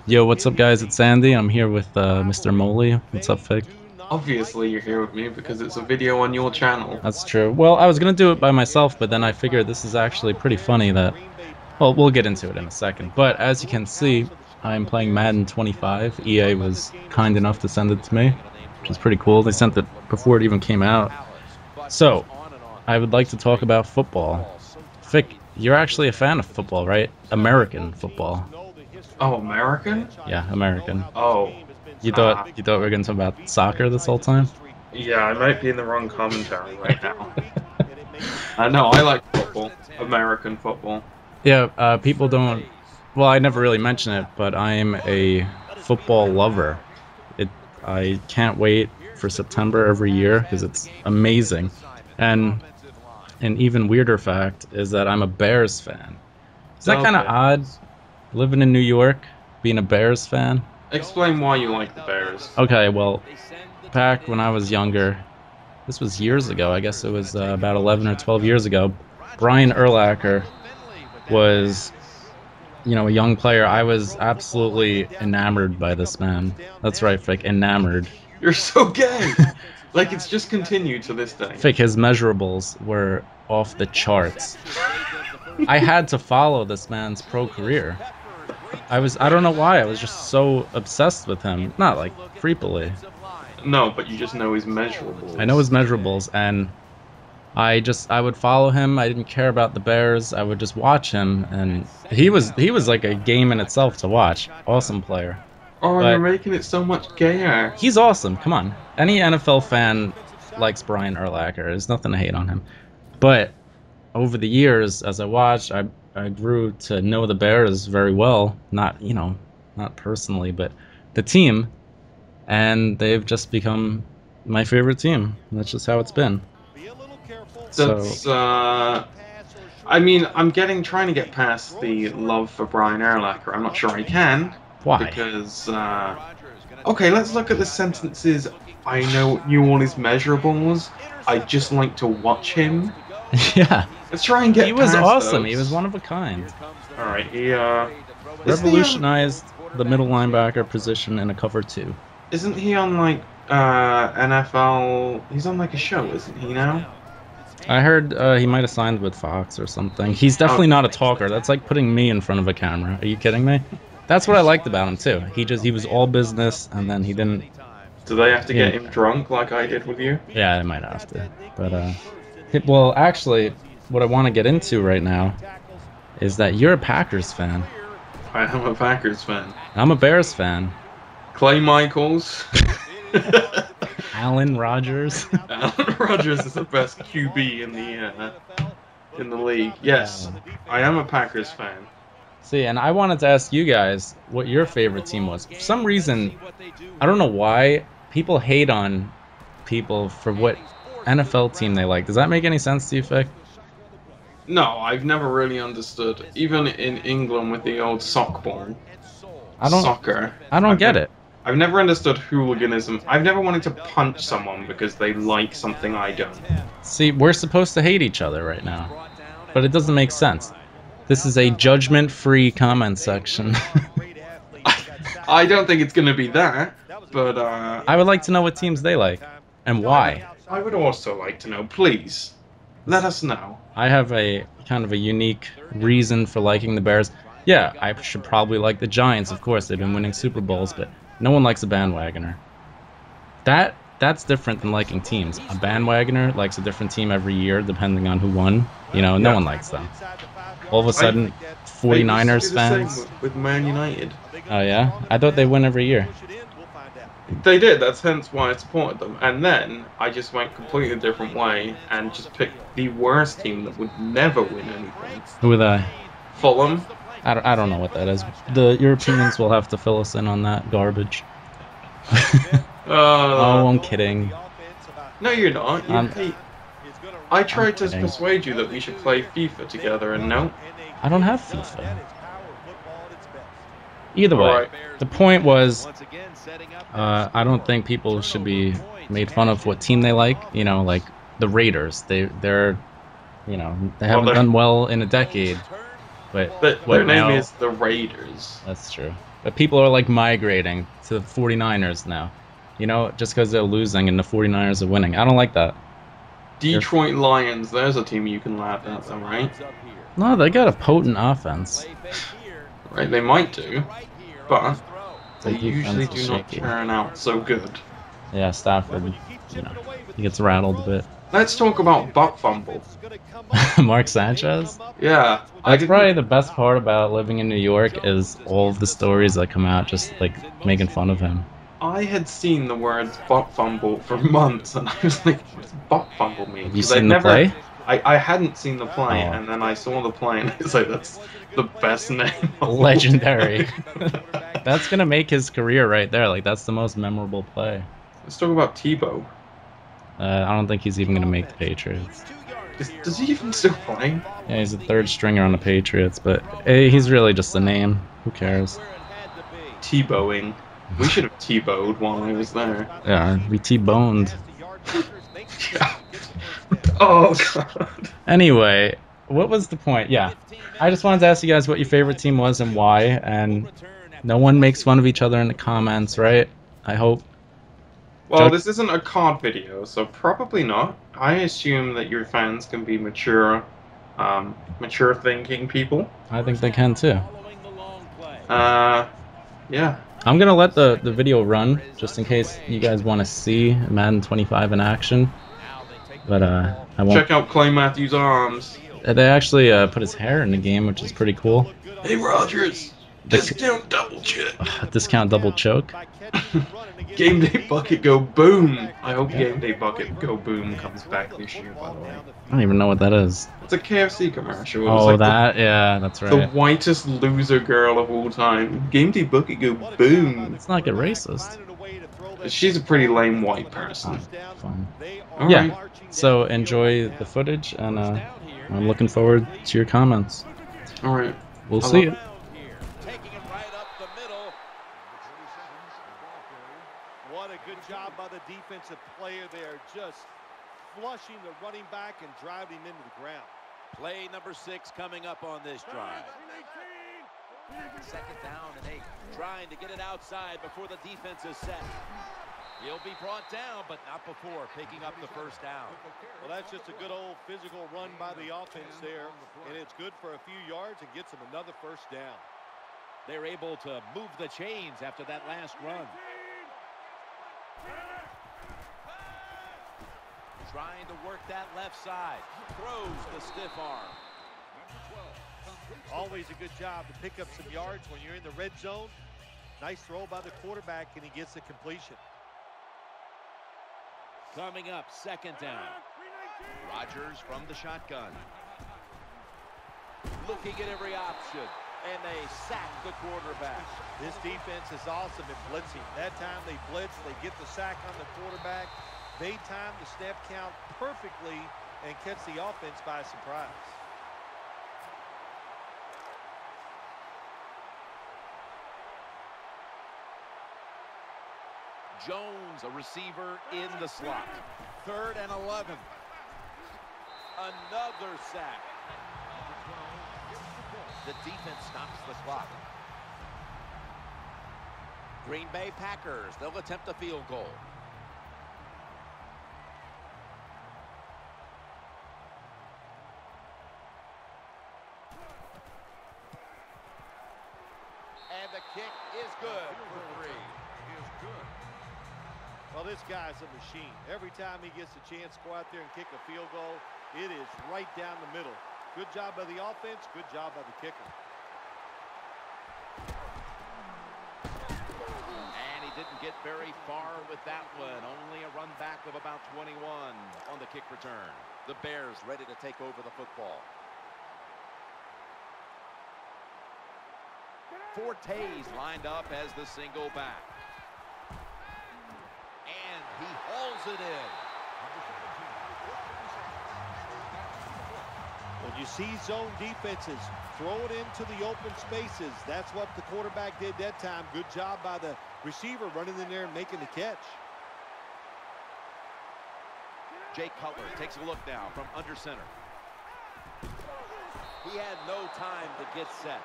Yo, what's up, guys? It's Sandy. I'm here with Mr. Moley. What's up, Fig? Obviously, you're here with me because it's a video on your channel. That's true. Well, I was gonna do it by myself, but then I figured this is actually pretty funny that. Well, we'll get into it in a second. But as you can see, I'm playing Madden 25. EA was kind enough to send it to me, which is pretty cool. They sent it before it even came out. So, I would like to talk about football. Fick, you're actually a fan of football, right? American football. Oh, American? Yeah, American. Oh, You uh, thought you thought we were going to talk about soccer this whole time? yeah, I might be in the wrong commentary right now. No, I like football. American football. Yeah, people don't. Well, I never really mention it, but I'm a football lover. It. I can't wait for September every year because it's amazing. And an even weirder fact is that I'm a Bears fan. Is that kind of Okay. odd, living in New York, being a Bears fan? Explain why you like the Bears. Okay, well, back when I was younger, this was years ago. I guess it was about 11 or 12 years ago. Brian Urlacher was a young player. I was absolutely enamored by this man. That's right, Fick, enamored. You're so gay! Like, it's just continued to this day. Fick, his measurables were off the charts. I had to follow this man's pro career. I don't know why, I was just so obsessed with him. Not like creepily. No, but you just know his I know his measurables. measurables, and I would follow him. I didn't care about the Bears. I would just watch him, and he was like a game in itself to watch. Awesome player. Oh, you're But making it so much gayer. he's awesome. Come on. Any NFL fan likes Brian Urlacher. There's nothing to hate on him. But over the years, as I watched, I grew to know the Bears very well. Not personally, but the team, and they've just become my favorite team. That's just how it's been. So That's, I mean, trying to get past the love for Brian Urlacher. I'm not sure I can, why? because, okay, let's look at the sentences. I know you all his measurables. I just like to watch him. Yeah, Let's try and he get was past awesome. He was those. one of a kind. Alright, isn't he on, Revolutionized the middle linebacker position in a cover two. isn't he on, like, NFL, he's on, like, a show, isn't he now? I heard he might have signed with Fox or something. He's definitely Okay. not a talker. That's like putting me in front of a camera. Are you kidding me? That's what I liked about him too. He was all business, and then he didn't. Do they have to He get didn't him care. drunk like I did with you? Yeah, I might have to. But well, actually, what I want to get into right now is that you're a Packers fan. I am a Packers fan. I'm a Bears fan. Clay Michaels. Alan Rodgers. Aaron Rodgers is the best QB in the league. Yes, I am a Packers fan. See, and I wanted to ask you guys what your favorite team was. For some reason, I don't know why people hate on people for what NFL team they like. Does that make any sense to you, Fick? No, I've never really understood. Even in England with the old sock ball, I don't soccer. I don't get it. I've never understood hooliganism. I've never wanted to punch someone because they like something I don't. See, we're supposed to hate each other right now, but it doesn't make sense. This is a judgment-free comment section. I don't think it's gonna be that, but I would like to know what teams they like and why. I would also like to know. Please, let us know. I have a kind of a unique reason for liking the Bears. Yeah, I should probably like the Giants, of course. They've been winning Super Bowls, but no one likes a bandwagoner. That's different than liking teams. A bandwagoner likes a different team every year depending on who won. No Yeah. one likes them. All of a I, sudden, I used to 49ers do the same fans. with Man United. Oh yeah? I thought they win every year. They did. That's hence why I supported them. And then I just went completely different way and just picked the worst team that would never win anything. Who are they? Fulham. I don't know what that is. The Europeans will have to fill us in on that garbage. Oh, I'm kidding. No, you're not. You I'm, hate. I I'm tried to kidding. persuade you that we should play FIFA together, and no. I don't have FIFA. Either All way, right. the point was, I don't think people should be made fun of what team they like. Like the Raiders. They're they haven't they're- done well in a decade. But Their what name now? is the Raiders. That's true. But people are like migrating to the 49ers now. You know, just because they're losing and the 49ers are winning. I don't like that. Detroit Lions, there's a team you can laugh at, though, right? No, they got a potent offense. Right, they might do, but Their they usually defense is do not shaky. turn out so good. Yeah, Stafford, you know, he gets rattled a bit. Let's talk about butt fumble. Mark Sanchez? Yeah, I That's didn't. probably the best part about living in New York is all of the stories that come out just like making fun of him. I had seen the words butt fumble for months, and I was like, "What does butt fumble mean?" Have you Because I'd seen the never, play? I hadn't seen the play, Oh, and then I saw the play, and I was like, "That's the best name of all legendary. time." That's gonna make his career right there. Like that's the most memorable play. Let's talk about Tebow. I don't think he's even gonna make the Patriots. Does he even still play? Yeah, he's a third stringer on the Patriots, but he's really just a name. Who cares? Tebowing. We should have Tebowed while I was there. Yeah, we T-boned. Yeah. Oh god. Anyway, what was the point? Yeah, I just wanted to ask you guys what your favorite team was and why, and no one makes fun of each other in the comments, right? I hope. Well, Judge, this isn't a card video, so probably not. I assume that your fans can be mature thinking people. I think they can too. Uh, yeah. I'm gonna let the video run just in case you guys want to see Madden 25 in action, but I won't. Check out Clay Matthews' arms. They actually put his hair in the game, which is pretty cool. Hey Rogers, discount double check. Discount double choke. Game Day Bucket Go Boom. I hope Game Day Bucket Go Boom comes back this year, by the way. I don't even know what that is. It's a KFC commercial. It was Oh, like that? Yeah, that's the right. whitest loser girl of all time. Game Day Bucket Go Boom. Let's not get racist. She's a pretty lame white person. Fun. All Yeah. right. So enjoy the footage, and I'm looking forward to your comments. All right. We'll see you. What a good job by the defensive player there, just flushing the running back and driving him into the ground. Play number 6 coming up on this drive. Second down and 8. Trying to get it outside before the defense is set. He'll be brought down, but not before picking up the first down. Well, that's just a good old physical run by the offense there, and it's good for a few yards and gets them another first down. They're able to move the chains after that last run. Trying to work that left side. Throws the stiff arm. Always a good job to pick up some yards when you're in the red zone. Nice throw by the quarterback, and he gets the completion. Coming up, second down. Rodgers from the shotgun. Looking at every option, and they sack the quarterback. This defense is awesome in blitzing. That time they blitz, they get the sack on the quarterback. They time the snap count perfectly and catch the offense by surprise. Jones, a receiver in the slot. 3rd and 11. Another sack. The defense stops the clock. Green Bay Packers, they'll attempt a field goal. And the kick is good for 3. Well, this guy's a machine. Every time he gets a chance to go out there and kick a field goal, it is right down the middle. Good job by the offense, good job by the kicker. And he didn't get very far with that one. Only a run back of about 21 on the kick return. The Bears ready to take over the football. Fortes lined up as the single back. And he hauls it in. When you see zone defenses, throw it into the open spaces. That's what the quarterback did that time. Good job by the receiver running in there and making the catch. Jay Cutler takes a look now from under center. He had no time to get set.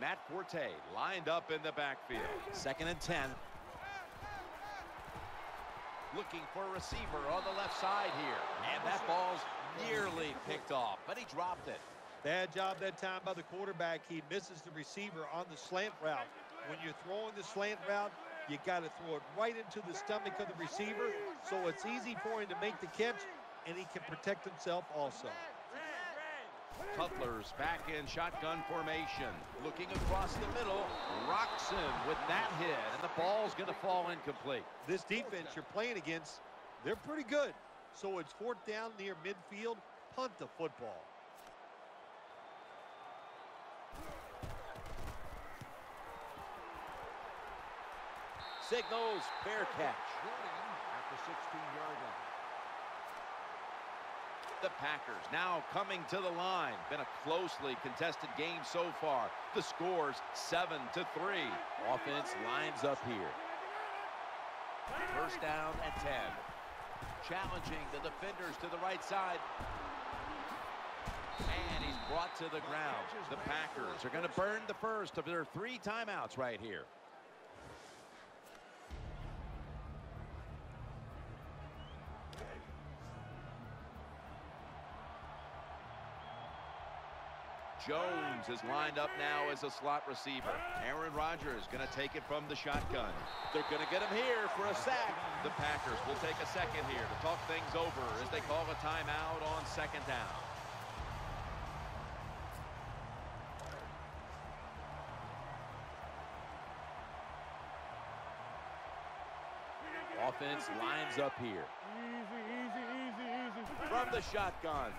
Matt Forte lined up in the backfield. 2nd and 10. Looking for a receiver on the left side here. And that ball's nearly picked off, but he dropped it. Bad job that time by the quarterback. He misses the receiver on the slant route. When you're throwing the slant route, you got to throw it right into the stomach of the receiver, so it's easy for him to make the catch, and he can protect himself also. Cutler's back in shotgun formation. Looking across the middle. Rocks him with that hit, and the ball's going to fall incomplete. This defense you're playing against, they're pretty good. So it's 4th down near midfield. Punt the football. Signals fair catch. At the 16-yard line. The Packers now coming to the line. Been a closely contested game so far. The score's 7-3. Offense lines up here. 1st down and 10. Challenging the defenders to the right side. And he's brought to the ground. The Packers are going to burn the first of their 3 timeouts right here. Jones is lined up now as a slot receiver. Aaron Rodgers going to take it from the shotgun. They're going to get him here for a sack. The Packers will take a second here to talk things over as they call a timeout on 2nd down. Offense lines up here. Easy. From the shotgun.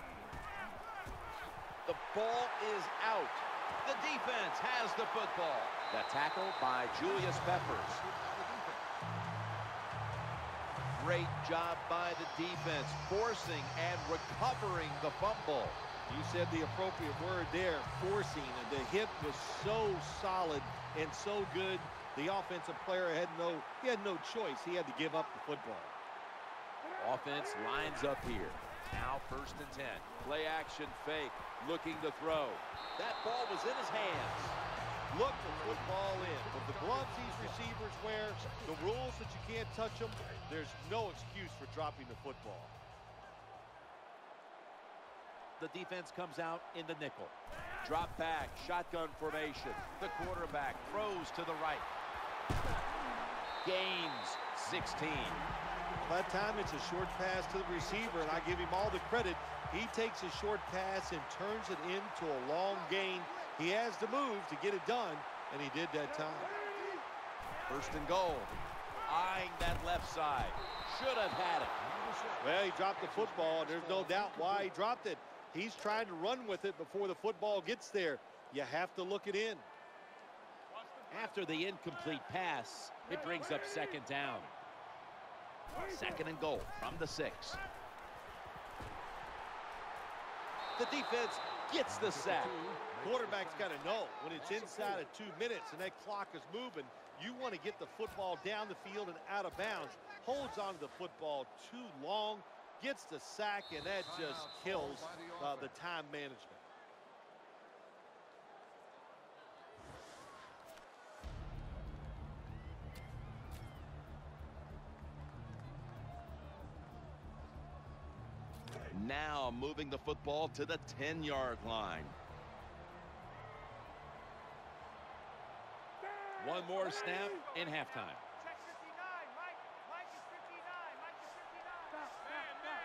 The ball is out. The defense has the football. The tackle by Julius Peppers. Great job by the defense, forcing and recovering the fumble. You said the appropriate word there, forcing. And the hit was so solid and so good. The offensive player had no choice. He had to give up the football. Offense lines up here. Now 1st and 10. Play action fake. Looking to throw. That ball was in his hands. Look the football in. With the gloves these receivers wear, the rules that you can't touch them, there's no excuse for dropping the football. The defense comes out in the nickel. Drop back, shotgun formation. The quarterback throws to the right. Gains 16. That time it's a short pass to the receiver, and I give him all the credit. He takes a short pass and turns it into a long gain. He has the move to get it done, and he did that time. 1st and goal. Eyeing that left side. Should have had it. Well, he dropped the football, and there's no doubt why he dropped it. He's trying to run with it before the football gets there. You have to look it in. After the incomplete pass, it brings up 2nd down. 2nd and goal from the 6. The defense gets the sack. Quarterback's got to know when it's inside of 2 minutes and that clock is moving, you want to get the football down the field and out of bounds. Holds on to the football too long, gets the sack, and that just kills the time management. Now moving the football to the 10-yard line. One more snap in halftime. Check 59. Mike is 59. Mike is 59. Man.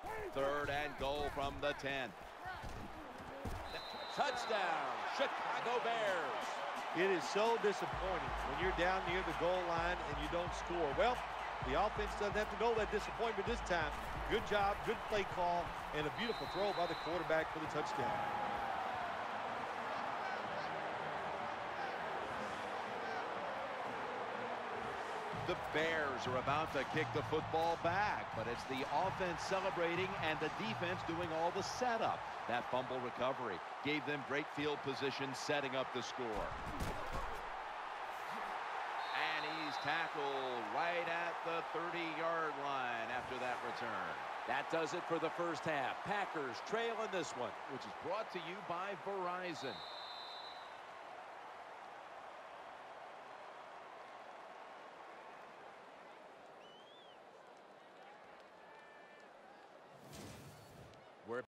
Okay, 3rd and goal from the 10. Touchdown, Chicago Bears. It is so disappointing when you're down near the goal line and you don't score. Well, the offense doesn't have to know that disappointment this time. Good job, good play call, and a beautiful throw by the quarterback for the touchdown. The Bears are about to kick the football back, but it's the offense celebrating and the defense doing all the setup. That fumble recovery gave them great field position, setting up the score. the 30-yard line after that return. That does it for the first half. Packers trail in this one. Which is brought to you by Verizon.